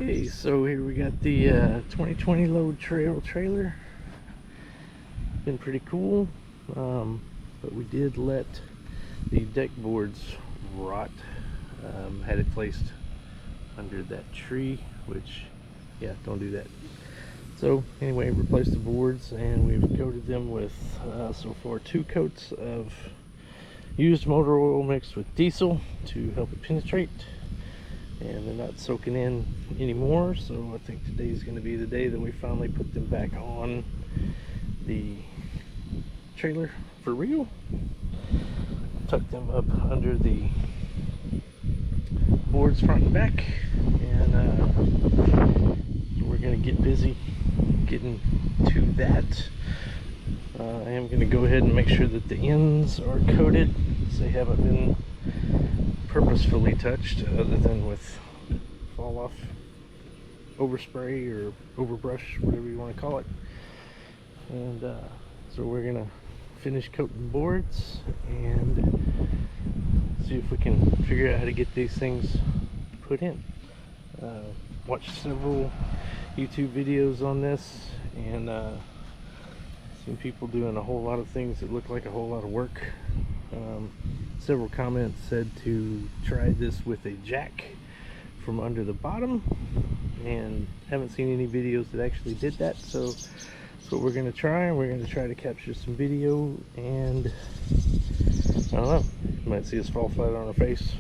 Okay, so here we got the 2020 load trail trailer. Been pretty cool, but we did let the deck boards rot. Had it placed under that tree, which, yeah, don't do that. So anyway, replaced the boards, and we've coated them with so far 2 coats of used motor oil mixed with diesel to help it penetrate. And they're not soaking in anymore, so I think today's going to be the day that we finally put them back on the trailer for real. Tuck them up under the boards front and back, and we're going to get busy getting to that. I am going to go ahead and make sure that the ends are coated, so they haven't been purposefully touched, other than with fall off overspray or overbrush, whatever you want to call it. And so we're gonna finish coating boards and see if we can figure out how to get these things put in. Watched several YouTube videos on this, and seen people doing a whole lot of things that look like a whole lot of work. Several comments said to try this with a jack from under the bottom, and haven't seen any videos that actually did that, so that's what we're going to try. And we're going to try to capture some video, and I don't know, you might see us fall flat on our face,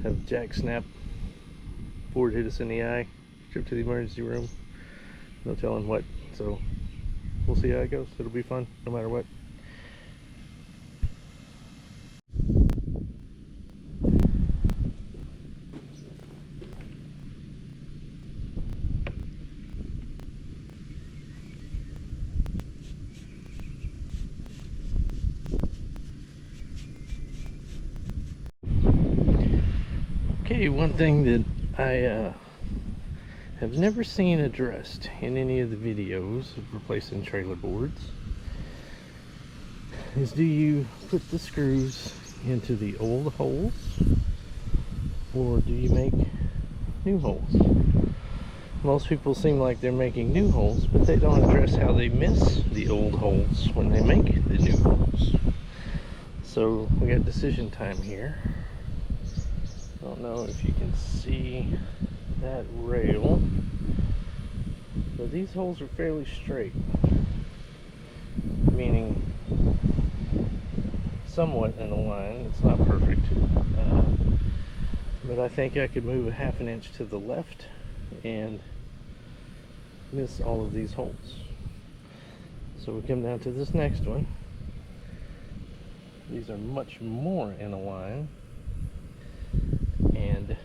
have the jack snap, board hit us in the eye, trip to the emergency room, no telling what. So we'll see how it goes. It'll be fun no matter what. Okay, one thing that I have never seen addressed in any of the videos of replacing trailer boards is, do you put the screws into the old holes, or do you make new holes? Most people seem like they're making new holes, but they don't address how they miss the old holes when they make the new holes. So we got decision time here. I don't know if you can see that rail, but these holes are fairly straight, meaning somewhat in a line. It's not perfect, but I think I could move a ½ an inch to the left and miss all of these holes. So we come down to this next one. These are much more in a line, and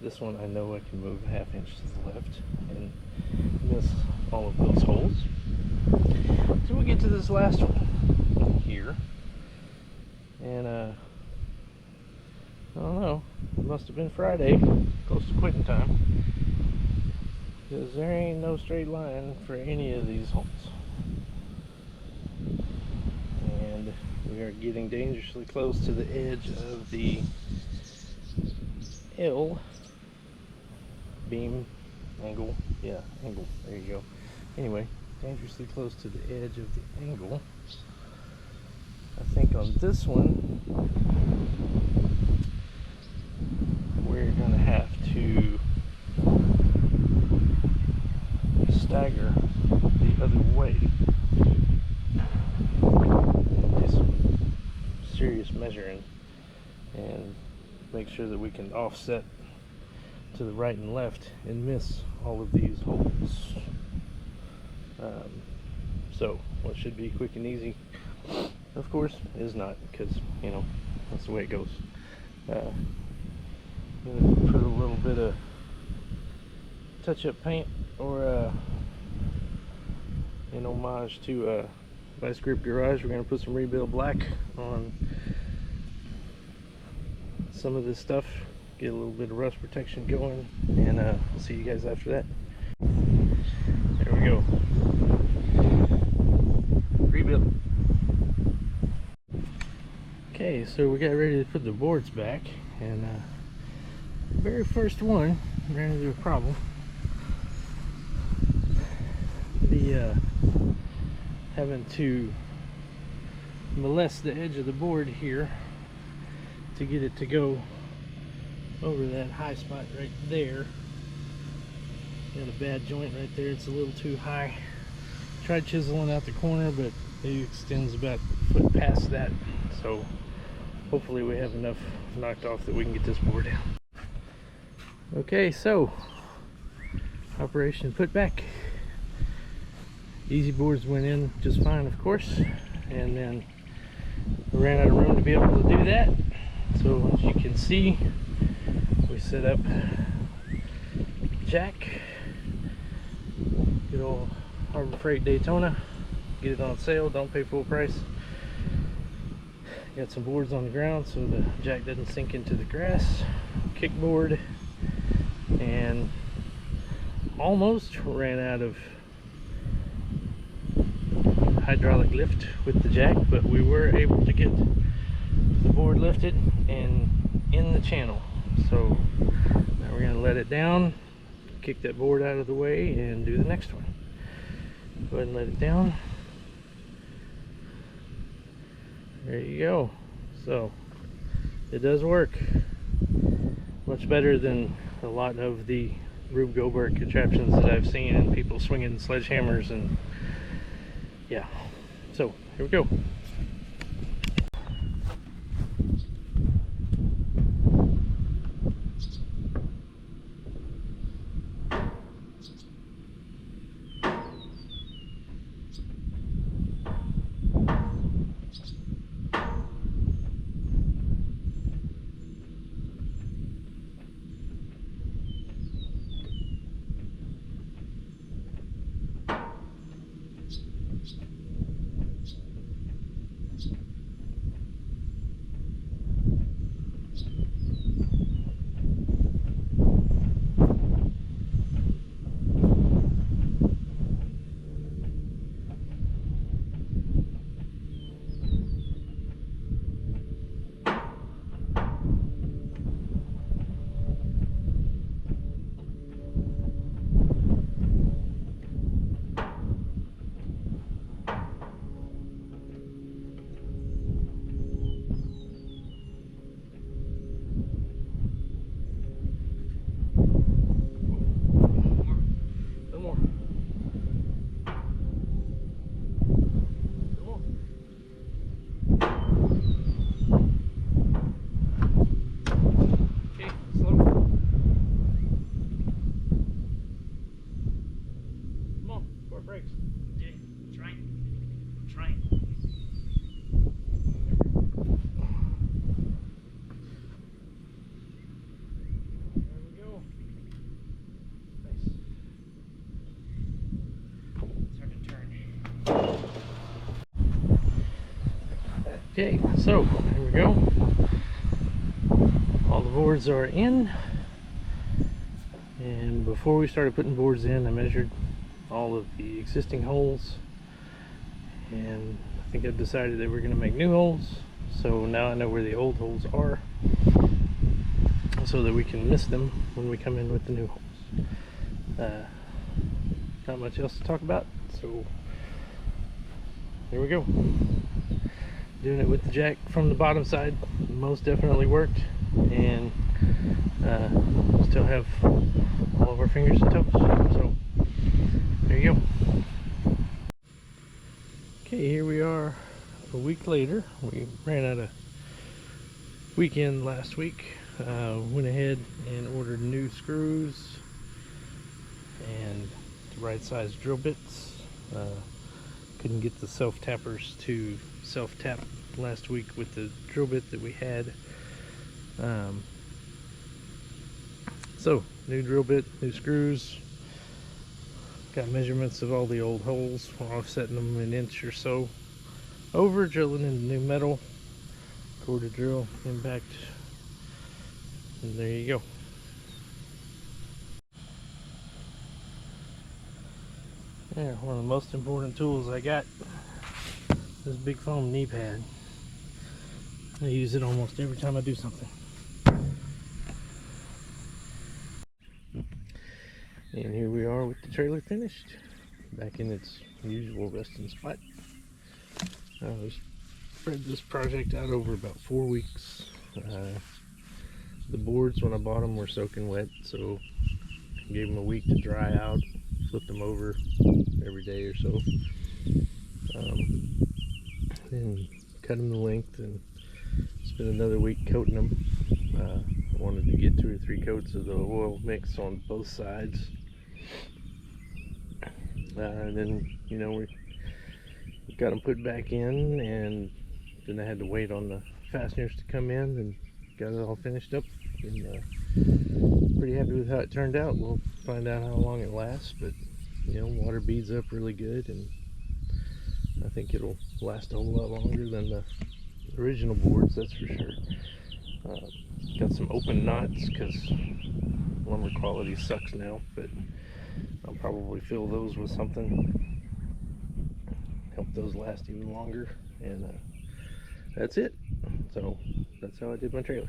this one I know I can move a ½ inch to the left and miss all of those holes. So we get to this last one here, and I don't know, it must have been Friday, close to quitting time, because there ain't no straight line for any of these holes, and we are getting dangerously close to the edge of the L beam angle. Yeah, angle, there you go. Anyway, dangerously close to the edge of the angle. I think on this one we're gonna have to stagger the other way. Do some serious measuring and make sure that we can offset to the right and left and miss all of these holes. So what should be quick and easy, of course, is not, because, you know, that's the way it goes. I'm gonna put a little bit of touch-up paint, or in homage to Vice Grip Garage, we're gonna put some Rebuild Black on some of this stuff, get a little bit of rust protection going, and we'll see you guys after that. There we go. Rebuild. Okay, so we got ready to put the boards back, and very first one ran into a problem. The having to molest the edge of the board here to get it to go over that high spot right there. Got a bad joint right there, it's a little too high. Tried chiseling out the corner, but it extends about a foot past that, so hopefully we have enough knocked off that we can get this board down. Okay, so operation put back. Easy boards went in just fine, of course, and then we ran out of room to be able to do that. So as you can see, we set up jack, good old Harbor Freight Daytona, get it on sale, don't pay full price. Got some boards on the ground so the jack doesn't sink into the grass, kickboard, and almost ran out of hydraulic lift with the jack, but we were able to get the board lifted and in the channel. So now we're going to let it down, kick that board out of the way, and do the next one. Go ahead and let it down. There you go. So it does work. Much better than a lot of the Rube Goldberg contraptions that I've seen and people swinging sledgehammers, and yeah. So here we go. Okay, so here we go. All the boards are in, and before we started putting boards in, I measured all of the existing holes, and I think I've decided that we're going to make new holes. So now I know where the old holes are, so that we can miss them when we come in with the new holes. Not much else to talk about, so here we go. Doing it with the jack from the bottom side most definitely worked, and still have all of our fingers and toes. So there you go. Okay, here we are a week later. We ran out of weekend last week. Went ahead and ordered new screws and the right size drill bits. Couldn't get the self tappers to self tap last week with the drill bit that we had. So new drill bit, new screws, got measurements of all the old holes. We're offsetting them an inch or so over, drilling into new metal, quarter drill, impact, and there you go. Yeah, one of the most important tools I got, this big foam knee pad. I use it almost every time I do something. And here we are with the trailer finished, back in its usual resting spot. I spread this project out over about 4 weeks. The boards, when I bought them, were soaking wet, so I gave them a week to dry out, flipped them over every day or so, then cut them to length and spent another week coating them. I wanted to get 2 or 3 coats of the oil mix on both sides. And then, you know, we got them put back in, and then I had to wait on the fasteners to come in and got it all finished up. And pretty happy with how it turned out. We'll find out how long it lasts, but you know, water beads up really good, and I think it'll last a whole lot longer than the original boards, that's for sure. Got some open knots because lumber quality sucks now, but I'll probably fill those with something, help those last even longer. And that's it. So that's how I did my trailer.